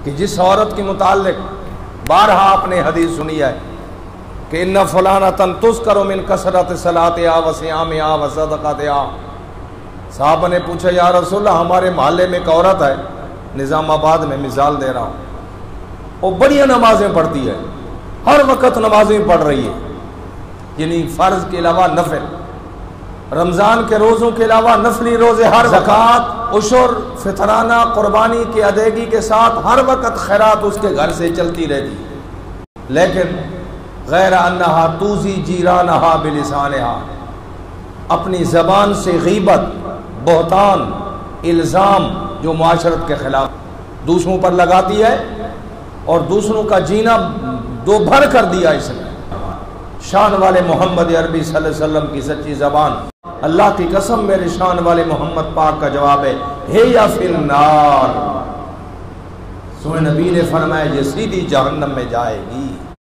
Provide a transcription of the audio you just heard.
کہ جس عورت کے متعلق بارہا آپ نے حدیث سنی ہے کہ ان فلانۃ تذکر من کثرت صلاتها و صیامها و صدقاتها، صحابہ نے پوچھا یا رسول اللہ ہمارے محلے میں ایک عورت ہے، نظام آباد میں مثال دے رہا ہوں، وہ بڑی نمازیں پڑھتی ہے، ہر وقت نمازیں پڑھ رہی ہے، یعنی فرض کے علاوہ نفل، رمضان کے روزوں کے علاوہ نفلی روزے، ہر زکوٰۃ، عشر، فطرانہ، قربانی کی ادائیگی کے ساتھ ہر وقت خیرات اس کے گھر سے چلتی رہتی، لیکن غیر انہا توزی جیرانہا بلسانہا، اپنی زبان سے غیبت، بہتان، الزام جو معاشرت کے خلاف دوسروں پر لگاتی ہے، اور دوسروں کا جینا دو بھر کر دیا اس نے۔ شان والے محمد عربی صلی اللہ علیہ وسلم کی سچی زبان، اللہ کی قسم میرے شان والے محمد پاک کا جواب ہے یا فی النار، سوئے نبی نے فرمایا یہ سیدھی جہنم میں جائے گی۔